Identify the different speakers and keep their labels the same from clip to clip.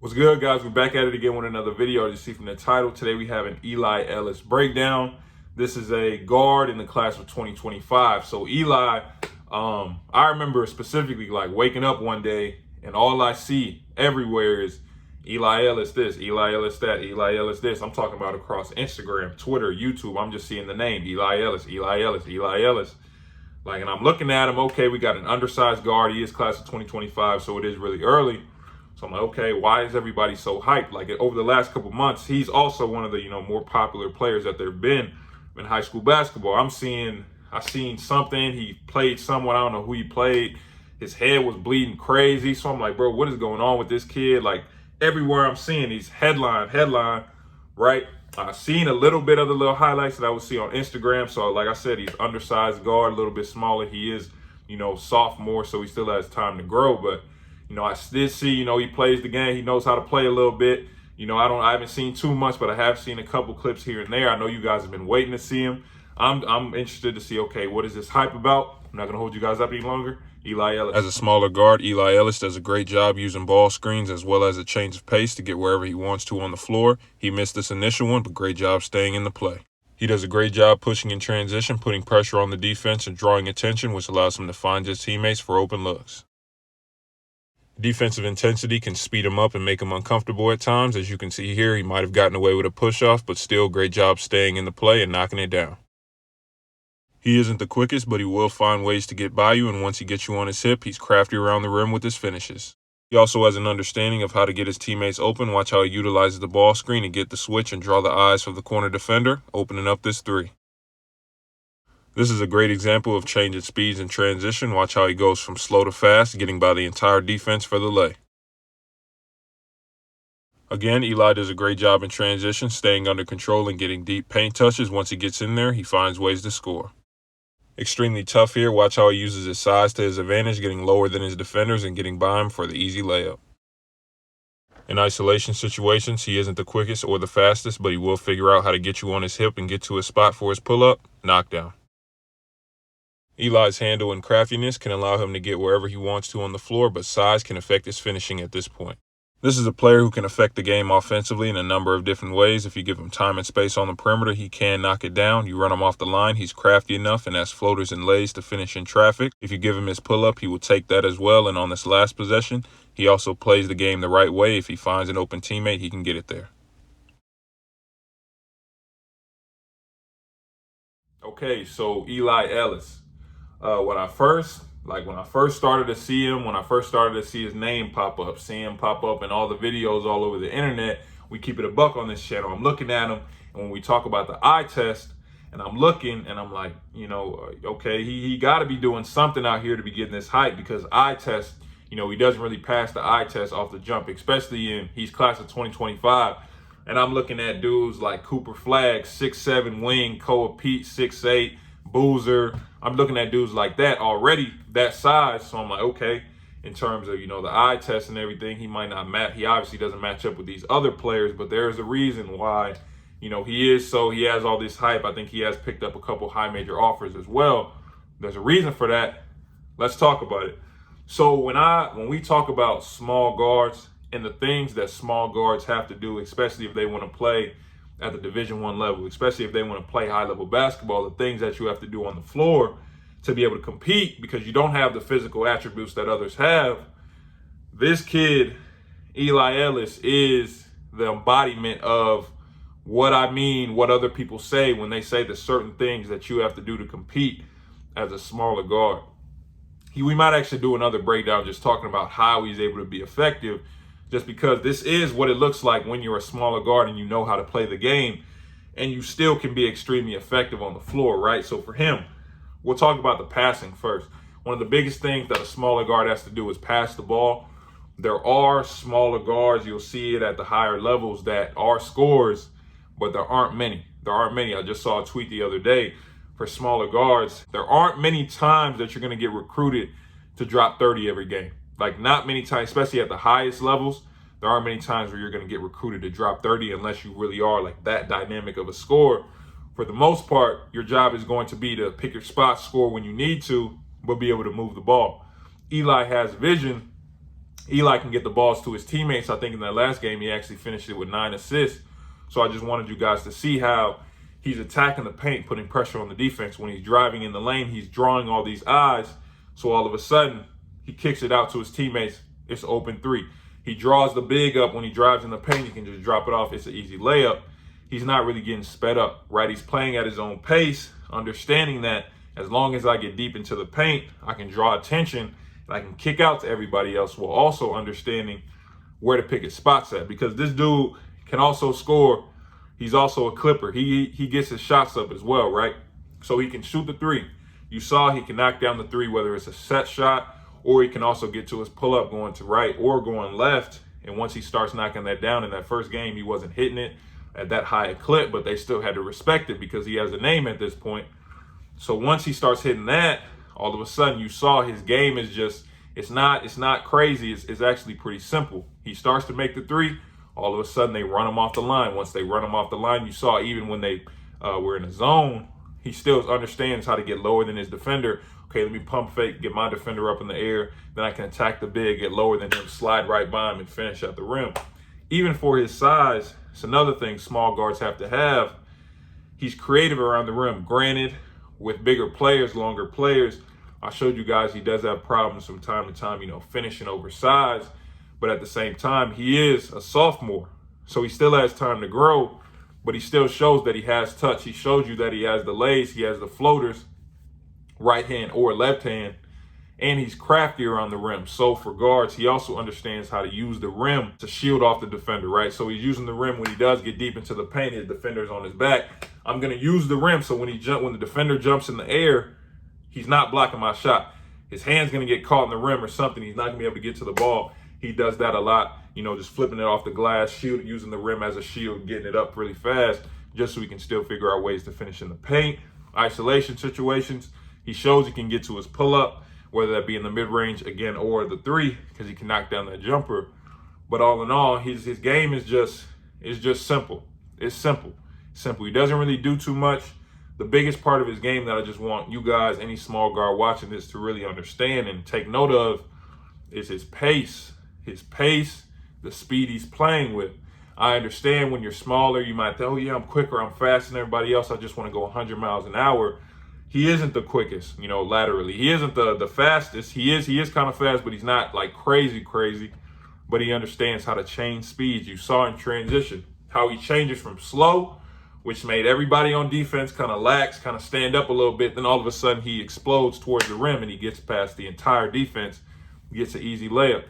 Speaker 1: What's good, guys? We're back at it again with another video. As you see from the title, today we have an Eli Ellis breakdown. This is a guard in the class of 2025. So Eli, I remember specifically like waking up one day and all I see everywhere is Eli Ellis this, Eli Ellis that, Eli Ellis this. I'm talking about across Instagram, Twitter, YouTube. I'm just seeing the name Eli Ellis, Eli Ellis, Eli Ellis. Like, and I'm looking at him. Okay, we got an undersized guard. He is class of 2025, so it is really early. So I'm like, okay, why is everybody so hyped? Like over the last couple months, he's also one of the, more popular players that there have been in high school basketball. I seen something. He played someone. I don't know who he played. His head was bleeding crazy. So I'm like, bro, what is going on with this kid? Like everywhere I'm seeing these headline, right? I've seen a little bit of the little highlights that I would see on Instagram. So like I said, he's undersized guard, a little bit smaller. He is, sophomore, so he still has time to grow. But I did see, he plays the game. He knows how to play a little bit. I haven't seen too much, but I have seen a couple clips here and there. I know you guys have been waiting to see him. I'm interested to see, okay, what is this hype about? I'm not going to hold you guys up any longer. Eli Ellis.
Speaker 2: As a smaller guard, Eli Ellis does a great job using ball screens as well as a change of pace to get wherever he wants to on the floor. He missed this initial one, but great job staying in the play. He does a great job pushing in transition, putting pressure on the defense and drawing attention, which allows him to find his teammates for open looks. Defensive intensity can speed him up and make him uncomfortable at times. As you can see here, he might have gotten away with a push-off, but still great job staying in the play and knocking it down. He isn't the quickest, but he will find ways to get by you, and once he gets you on his hip, he's crafty around the rim with his finishes. He also has an understanding of how to get his teammates open. Watch how he utilizes the ball screen to get the switch and draw the eyes of the corner defender, opening up this three. This is a great example of changing speeds in transition. Watch how he goes from slow to fast, getting by the entire defense for the lay. Again, Eli does a great job in transition, staying under control and getting deep paint touches. Once he gets in there, he finds ways to score. Extremely tough here. Watch how he uses his size to his advantage, getting lower than his defenders and getting by him for the easy layup. In isolation situations, he isn't the quickest or the fastest, but he will figure out how to get you on his hip and get to his spot for his pull-up, knockdown. Eli's handle and craftiness can allow him to get wherever he wants to on the floor, but size can affect his finishing at this point. This is a player who can affect the game offensively in a number of different ways. If you give him time and space on the perimeter, he can knock it down. You run him off the line, he's crafty enough and has floaters and lays to finish in traffic. If you give him his pull-up, he will take that as well. And on this last possession, he also plays the game the right way. If he finds an open teammate, he can get it there.
Speaker 1: Okay, so Eli Ellis. When I first started to see him, when I first started to see his name pop up, see him pop up in all the videos all over the internet, we keep it a buck on this channel. I'm looking at him, and when we talk about the eye test, and I'm looking, and I'm like, okay, he got to be doing something out here to be getting this hype, because eye test, he doesn't really pass the eye test off the jump, especially he's class of 2025. And I'm looking at dudes like Cooper Flagg, 6'7" wing, Koa Pete, 6'8", Boozer. I'm looking at dudes like that already, that size. So I'm like, okay, in terms of, the eye test and everything, he might not match. He obviously doesn't match up with these other players, but there's a reason why, he has all this hype. I think he has picked up a couple high major offers as well. There's a reason for that. Let's talk about it. So when we talk about small guards and the things that small guards have to do, especially if they want to play at the Division I level, especially if they want to play high-level basketball, the things that you have to do on the floor to be able to compete, because you don't have the physical attributes that others have. This kid, Eli Ellis, is the embodiment of what I mean, what other people say when they say the certain things that you have to do to compete as a smaller guard. We might actually do another breakdown just talking about how he's able to be effective, just because this is what it looks like when you're a smaller guard and you know how to play the game, and you still can be extremely effective on the floor, right? So for him, we'll talk about the passing first. One of the biggest things that a smaller guard has to do is pass the ball. There are smaller guards, you'll see it at the higher levels, that are scorers, but there aren't many. I just saw a tweet the other day for smaller guards. There aren't many times that you're going to get recruited to drop 30 every game. Like, not many times, especially at the highest levels, there aren't many times where you're going to get recruited to drop 30 unless you really are like that dynamic of a scorer. For the most part, your job is going to be to pick your spot, score when you need to, but be able to move the ball. Eli has vision Eli can get the balls to his teammates. I think in that last game, he actually finished it with 9 assists. So I just wanted you guys to see how he's attacking the paint, putting pressure on the defense. When he's driving in the lane, he's drawing all these eyes. So all of a sudden, he kicks it out to his teammates. It's an open three. He draws the big up when he drives in the paint. He can just drop it off. It's an easy layup. He's not really getting sped up, right? He's playing at his own pace, understanding that as long as I get deep into the paint, I can draw attention and I can kick out to everybody else, while also understanding where to pick his spots at. Because this dude can also score. He's also a clipper. He gets his shots up as well, right? So he can shoot the three. You saw he can knock down the three, whether it's a set shot or he can also get to his pull-up going to right or going left. And once he starts knocking that down, in that first game, he wasn't hitting it at that high a clip, but they still had to respect it because he has a name at this point. So once he starts hitting that, all of a sudden you saw his game is just, it's not crazy. It's actually pretty simple. He starts to make the three. All of a sudden they run him off the line. Once they run him off the line, you saw even when they were in a zone, he still understands how to get lower than his defender. Okay, let me pump fake, get my defender up in the air. Then I can attack the big, get lower than him, slide right by him, and finish at the rim. Even for his size, it's another thing small guards have to have. He's creative around the rim. Granted, with bigger players, longer players, I showed you guys he does have problems from time to time, finishing oversized. But at the same time, he is a sophomore. So he still has time to grow, but he still shows that he has touch. He showed you that he has the lays, he has the floaters, right hand or left hand, and he's crafty around the rim. So for guards, he also understands how to use the rim to shield off the defender, right? So he's using the rim when he does get deep into the paint, his defender's on his back. I'm going to use the rim so when the defender jumps in the air, he's not blocking my shot. His hand's going to get caught in the rim or something. He's not going to be able to get to the ball. He does that a lot, just flipping it off the glass, shield, using the rim as a shield, getting it up really fast, just so he can still figure out ways to finish in the paint. Isolation situations, he shows he can get to his pull-up, whether that be in the mid-range, again, or the three, because he can knock down that jumper. But all in all, his game is just simple. It's simple. He doesn't really do too much. The biggest part of his game that I just want you guys, any small guard watching this, to really understand and take note of is his pace. His pace, the speed he's playing with. I understand when you're smaller, you might think, oh yeah, I'm quicker, I'm faster than everybody else, I just want to go 100 miles an hour. He isn't the quickest, laterally. He isn't the fastest. He is kind of fast, but he's not like crazy. But he understands how to change speeds. You saw in transition how he changes from slow, which made everybody on defense kind of lax, kind of stand up a little bit. Then all of a sudden he explodes towards the rim and he gets past the entire defense, gets an easy layup.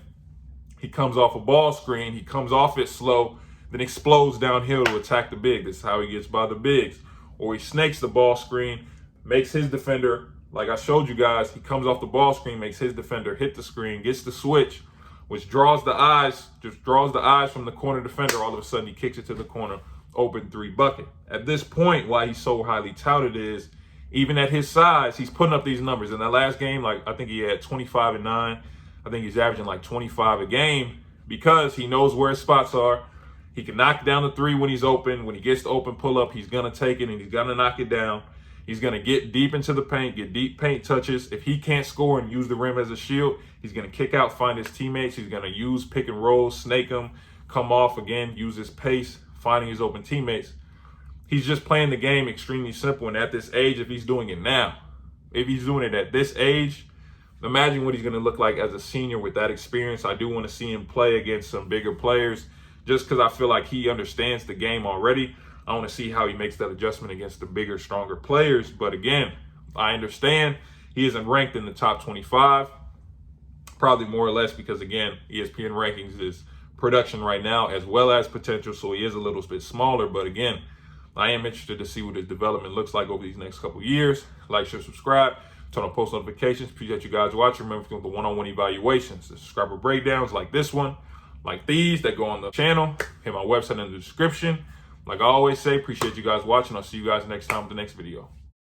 Speaker 1: He comes off a ball screen. He comes off it slow, then explodes downhill to attack the big. This is how he gets by the bigs. Or he snakes the ball screen, makes his defender, like I showed you guys, he comes off the ball screen, makes his defender hit the screen, gets the switch, which draws the eyes from the corner defender. All of a sudden, he kicks it to the corner, open three bucket. At this point, why he's so highly touted is, even at his size, he's putting up these numbers. In that last game, I think he had 25 and 9. I think he's averaging 25 a game because he knows where his spots are. He can knock down the three when he's open. When he gets to open pull up, he's going to take it and he's going to knock it down. He's going to get deep into the paint, get deep paint touches. If he can't score and use the rim as a shield, he's going to kick out, find his teammates. He's going to use pick and roll, snake them, come off again, use his pace, finding his open teammates. He's just playing the game extremely simple. And at this age, if he's doing it now, if he's doing it at this age, imagine what he's going to look like as a senior with that experience. I do want to see him play against some bigger players just because I feel like he understands the game already. I want to see how he makes that adjustment against the bigger, stronger players. But again, I understand he isn't ranked in the top 25, probably more or less because, again, ESPN rankings is production right now as well as potential, so he is a little bit smaller. But again, I am interested to see what his development looks like over these next couple of years. Like, share, subscribe. Turn on post notifications. Appreciate you guys watching. Remember to do the one-on-one evaluations, the subscriber breakdowns like this one, like these that go on the channel. Hit my website in the description. Like I always say, appreciate you guys watching. I'll see you guys next time with the next video.